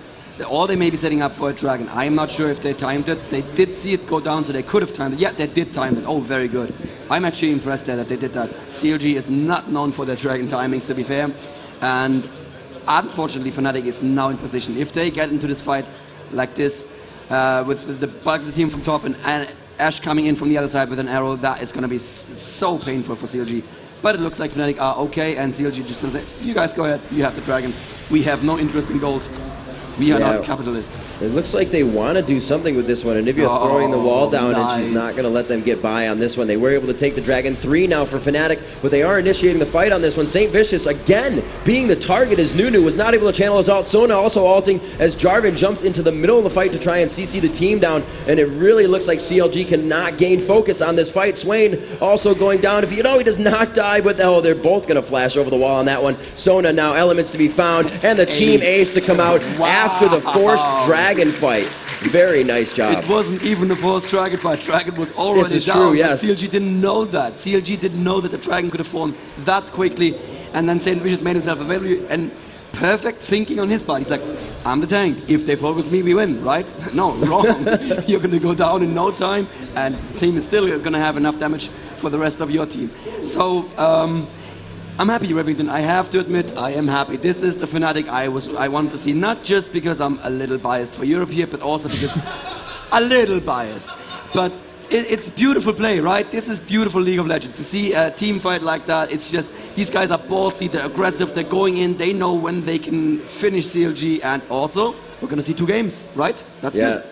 or they may be setting up for a dragon. I'm not sure if they timed it. They did see it go down, so they could have timed it. Yeah, they did time it. Oh, very good. I'm actually impressed that they did that. CLG is not known for their dragon timings, to be fair. And unfortunately, Fnatic is now in position. If they get into this fight like this, with the bulk of the team from top and Ashe coming in from the other side with an arrow, that is going to be so painful for CLG. But it looks like Fnatic are okay, and CLG just going to say, you guys go ahead, you have the dragon. We have no interest in gold. We are not capitalists. It looks like they want to do something with this one. Anivia throwing the wall down, and she's not going to let them get by on this one. They were able to take the Dragon 3 now for Fnatic, but they are initiating the fight on this one. St. Vicious, again, being the target as Nunu, was not able to channel his ult. Sona also ulting as Jarvan jumps into the middle of the fight to try and CC the team down, and it really looks like CLG cannot gain focus on this fight. Swain also going down. If he does not die, but they're both going to flash over the wall on that one. Sona now elements to be found, and the team ace to come out after the forced dragon fight. Very nice job. It wasn't even the forced dragon fight. Dragon was already down. This is true, yes. CLG didn't know that. CLG didn't know that the dragon could have fallen that quickly, and then St. Vicious made himself available, and perfect thinking on his part. He's like, I'm the tank. If they focus me, we win, right? No, wrong. You're going to go down in no time, and the team is still going to have enough damage for the rest of your team. So, I'm happy, Revington. I have to admit, I am happy. This is the Fnatic I want to see, not just because I'm a little biased for Europe here, but also because a little biased. But it's beautiful play, right? This is beautiful League of Legends. To see a team fight like that, it's just, these guys are ballsy, they're aggressive, they're going in, they know when they can finish CLG, and also, we're going to see 2 games, right? That's good.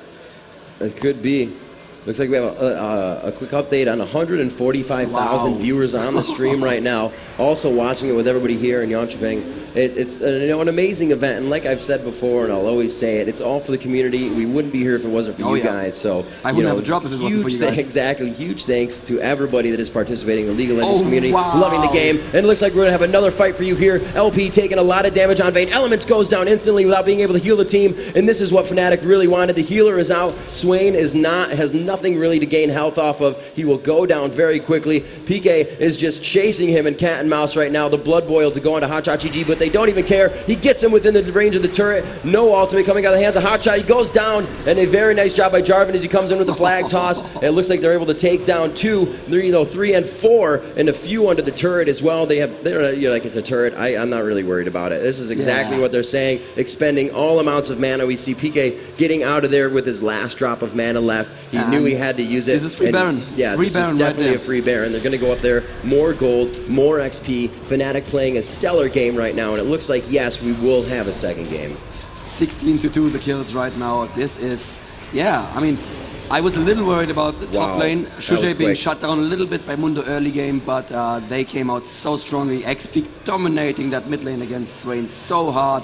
Yeah, it could be. Looks like we have a quick update on 145,000 viewers on the stream right now. Also watching it with everybody here in Jönköping. It's an amazing event, and like I've said before, and I'll always say it, it's all for the community. We wouldn't be here if it wasn't for you guys. So I wouldn't have a job if it wasn't for you guys. Exactly. Huge thanks to everybody that is participating in the League of Legends community, loving the game. And it looks like we're going to have another fight for you here. LP taking a lot of damage on Vayne. Elements goes down instantly without being able to heal the team, and this is what Fnatic really wanted. The healer is out. Swain has nothing really to gain health off of. He will go down very quickly. PK is just chasing him in cat and mouse right now. The blood boil to go onto Hotshot GG, but they don't even care. He gets him within the range of the turret. No ultimate coming out of the hands of Hotshot. He goes down, and a very nice job by Jarvan as he comes in with the flag toss. And it looks like they're able to take down 2, 3, and 4, and a few under the turret as well. They're like, it's a turret. I'm not really worried about it. This is exactly what they're saying. Expending all amounts of mana. We see PK getting out of there with his last drop of mana left. He knew he had to use it. This is free Baron. Yeah, free this Baron is definitely right a free Baron. They're going to go up there, more gold, more XP. Fnatic playing a stellar game right now, and it looks like, yes, we will have a second game. 16-2 the kills right now. This is Yeah, I mean, I was a little worried about the top lane. Shushay being shut down a little bit by Mundo early game, but they came out so strongly. XP dominating that mid lane against Swain so hard.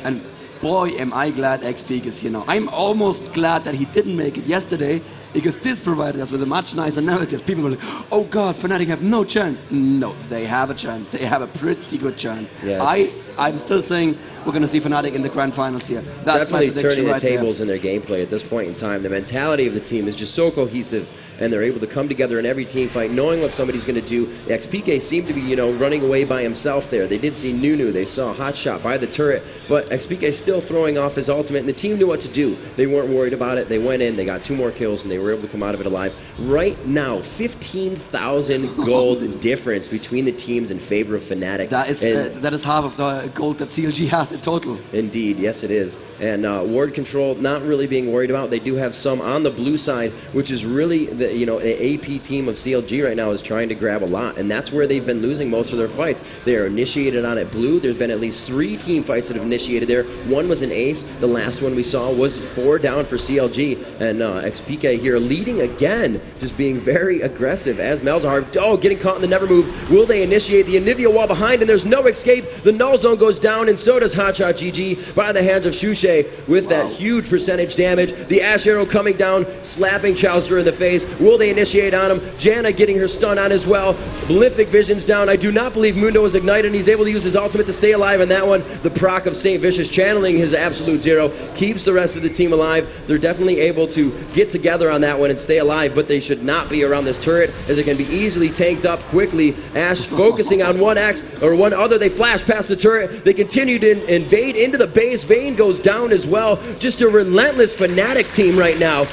And boy, am I glad XP is here now. I'm almost glad that he didn't make it yesterday, because this provided us with a much nicer narrative. People were like, oh God, Fnatic have no chance. No, they have a chance. They have a pretty good chance. Yeah. I'm still saying we're going to see Fnatic in the grand finals here. That's definitely turning the tables in their gameplay at this point in time. The mentality of the team is just so cohesive, and they're able to come together in every team fight, knowing what somebody's going to do. XPK seemed to be, running away by himself there. They did see Nunu. They saw Hotshot by the turret, but XPK still throwing off his ultimate, and the team knew what to do. They weren't worried about it. They went in, they got 2 more kills, and they were able to come out of it alive. Right now, 15,000 gold difference between the teams in favor of Fnatic. That is half of the gold that CLG has in total. Indeed, yes it is. And ward control, not really being worried about. They do have some on the blue side, which is really the AP team of CLG right now is trying to grab a lot, and that's where they've been losing most of their fights. They are initiated on it blue. There's been at least 3 team fights that have initiated there. One was an ace. The last one we saw was 4 down for CLG, and XPK here leading again, just being very aggressive as Malzahar, getting caught in the never move. Will they initiate the Anivia wall behind, and there's no escape. The null zone goes down, and so does Hotshot GG by the hands of Shushay with that huge percentage damage. The Ash Arrow coming down, slapping Chowster in the face. Will they initiate on him? Janna getting her stun on as well. Malefic Vision's down. I do not believe Mundo is ignited, and he's able to use his ultimate to stay alive in that one. The proc of St. Vicious channeling his absolute zero keeps the rest of the team alive. They're definitely able to get together on that one and stay alive, but they should not be around this turret, as it can be easily tanked up quickly. Ash focusing on one other. They flash past the turret. They continue to invade into the base. Vayne goes down as well. Just a relentless Fnatic team right now,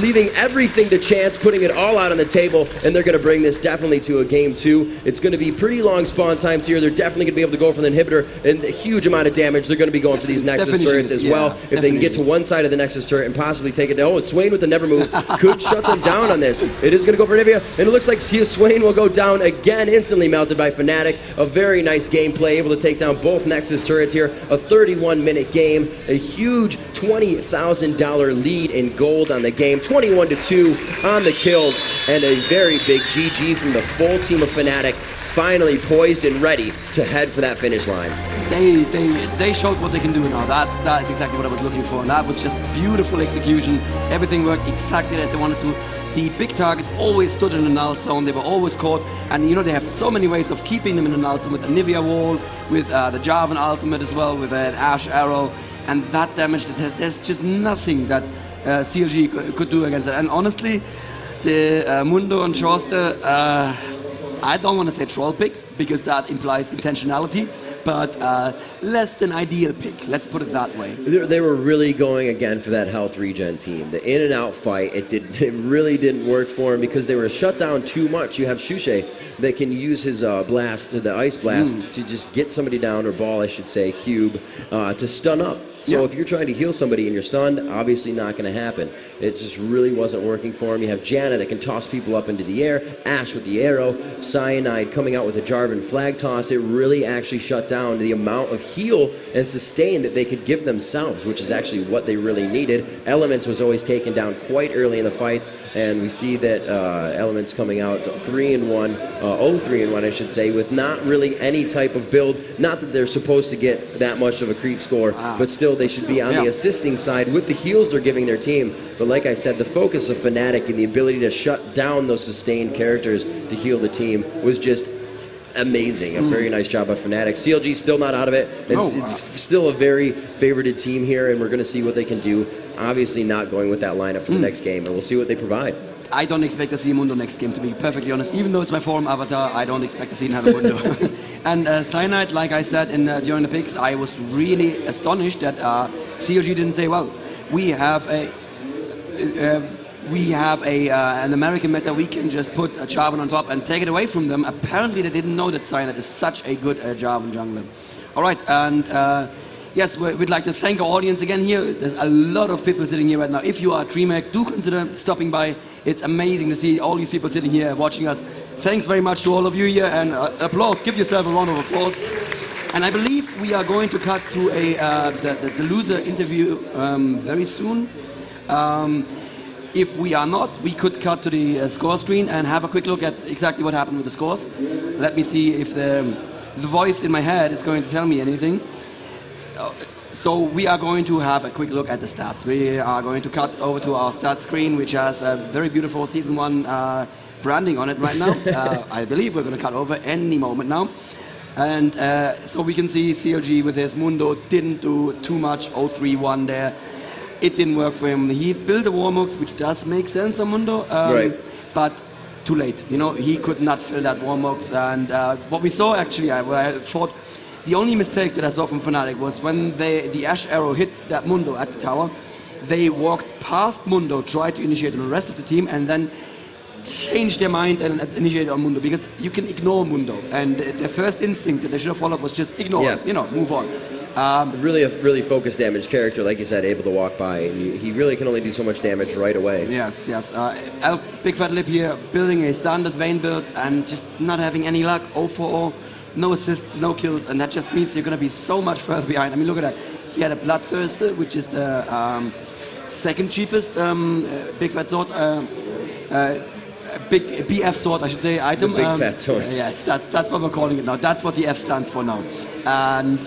leaving everything to chance, putting it all out on the table, and they're going to bring this definitely to a game 2. It's going to be pretty long spawn times here. They're definitely going to be able to go for the inhibitor, and a huge amount of damage. They're going to be going for these Nexus turrets as well. If they can get to one side of the Nexus turret and possibly take it down. Oh, Swain with the never move could shut them down on this. It is going to go for Nivea, and it looks like Swain will go down again, instantly melted by Fnatic. A very nice gameplay, able to take down both Nexus turrets here. A 31-minute game, a huge $20,000 lead in gold on the game, 21-2 on the kills, and a very big GG from the full team of Fnatic, finally poised and ready to head for that finish line. They showed what they can do now. That is exactly what I was looking for, and that was just beautiful execution. Everything worked exactly as they wanted to. The big targets always stood in the null zone. They were always caught, and they have so many ways of keeping them in the null zone, with the Nivea wall, with the Jarvan ultimate as well, with an Ash Arrow, and that damage. There's just nothing that CLG could do against it. And honestly, the Mundo and Chauster, I don't want to say troll pick, because that implies intentionality, but less than ideal pick. Let's put it that way. They were really going again for that health regen team. The in and out fight, it really didn't work for him, because they were shut down too much. You have Shushay that can use his blast, the ice blast, to just get somebody down, or ball, I should say, cube, to stun up. So if you're trying to heal somebody and you're stunned, obviously not going to happen. It just really wasn't working for him. You have Janna that can toss people up into the air, Ash with the arrow, Cyanide coming out with a Jarvan flag toss. It really actually shut down the amount of heal and sustain that they could give themselves, which is actually what they really needed. Elements was always taken down quite early in the fights, and we see that Elements coming out 3-1, 0-3-1 I should say, with not really any type of build. Not that they're supposed to get that much of a creep score, but still they should be on the assisting side with the heals they're giving their team. But like I said, the focus of Fnatic and the ability to shut down those sustained characters to heal the team was just amazing. A very nice job by Fnatic. CLG still not out of it. It's still a very favorited team here, and we're going to see what they can do. Obviously not going with that lineup for the next game, and we'll see what they provide. I don't expect to see Mundo next game, to be perfectly honest. Even though it's my forum avatar, I don't expect to see him have a Mundo. And Cyanide, like I said during the picks, I was really astonished that CLG didn't say, well, we have an American meta, we can just put a Jarvan on top and take it away from them. Apparently they didn't know that Cyanide is such a good Jarvan jungler. Alright, and yes, we'd like to thank our audience again here. There's a lot of people sitting here right now. If you are a DreamHack, do consider stopping by. It's amazing to see all these people sitting here watching us. Thanks very much to all of you here, and applause. Give yourself a round of applause. And I believe we are going to cut to the loser interview very soon. If we are not, we could cut to the score screen and have a quick look at exactly what happened with the scores. Let me see if the voice in my head is going to tell me anything. So we are going to have a quick look at the stats. We are going to cut over to our stats screen, which has a very beautiful Season 1 branding on it right now. I believe we're going to cut over any moment now. And so we can see CLG with his Mundo didn't do too much, 0-3-1 there. It didn't work for him. He built a Warmux, which does make sense on Mundo, but too late. You know, he could not fill that Warmux. And what we saw actually, I thought the only mistake that I saw from Fnatic was when the Ash arrow hit that Mundo at the tower, they walked past Mundo, tried to initiate on the rest of the team, and then changed their mind and initiated on Mundo, because you can ignore Mundo. And their first instinct that they should have followed was just ignore, you know, move on. Really a really focused damage character, like you said, able to walk by, and he really can only do so much damage right away. Yes, yes. Big Fat Lip here, building a standard Vayne build and just not having any luck, 0-4-0, no assists, no kills, and that just means you're going to be so much further behind. I mean, look at that. He had a Bloodthirster, which is the second cheapest Big Fat Sword, big BF sword, I should say, item. The big fat sword. Yes, that's what we're calling it now. That's what the F stands for now. And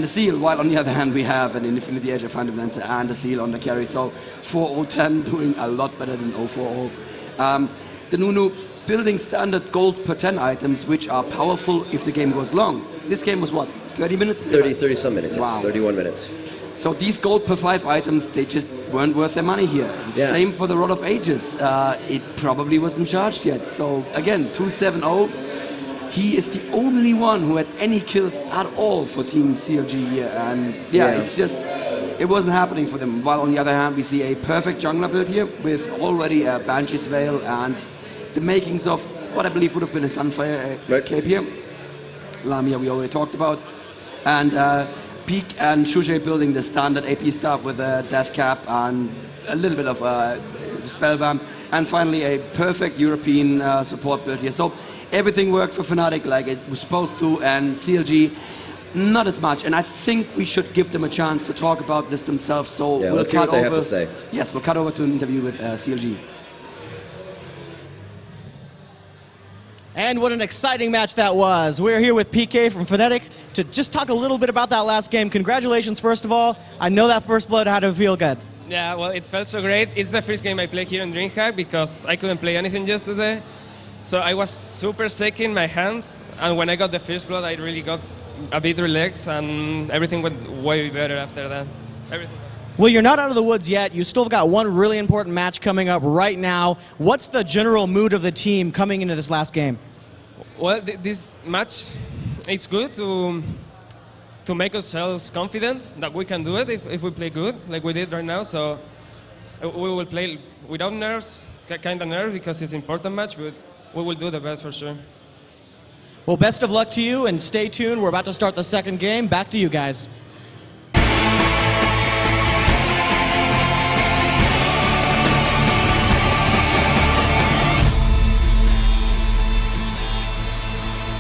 the seal, while on the other hand we have an Infinity Edge of Fundamental and the seal on the carry. So 4-0-10 doing a lot better than 0-4-0. The Nunu building standard gold per 10 items, which are powerful if the game goes long. This game was what, 30 minutes? 30 some minutes, wow. Yes, 31 minutes. So these gold per 5 items, they just weren't worth their money here. Yeah. Same for the Rod of Ages. It probably wasn't charged yet. So again, 2-7-0. He is the only one who had any kills at all for Team CLG here. And it's just, it wasn't happening for them. While on the other hand, we see a perfect jungler build here with already a Banshee's Veil and the makings of what I believe would have been a Sunfire cape here. Lamia we already talked about. And Peak and Shujay building the standard AP stuff with a Death Cap and a little bit of Spell Vamp. And finally a perfect European support build here. So everything worked for Fnatic like it was supposed to, and CLG not as much. And I think we should give them a chance to talk about this themselves. So we'll cut over. They have to say. Yes, we'll cut over to an interview with CLG. And what an exciting match that was. We're here with PK from Fnatic to just talk a little bit about that last game. Congratulations, first of all. I know that first blood had to feel good. Yeah, well, it felt so great. It's the first game I played here in DreamHack because I couldn't play anything yesterday. So I was super sick in my hands. And when I got the first blood, I really got a bit relaxed, and everything went way better after that. Everything. Well, you're not out of the woods yet. You still got one really important match coming up right now. What's the general mood of the team coming into this last game? Well, this match, it's good to make ourselves confident that we can do it if we play good, like we did right now. So we will play without nerves, kind of nerves, because it's an important match, but we will do the best for sure. Well, best of luck to you, and stay tuned. We're about to start the second game. Back to you guys.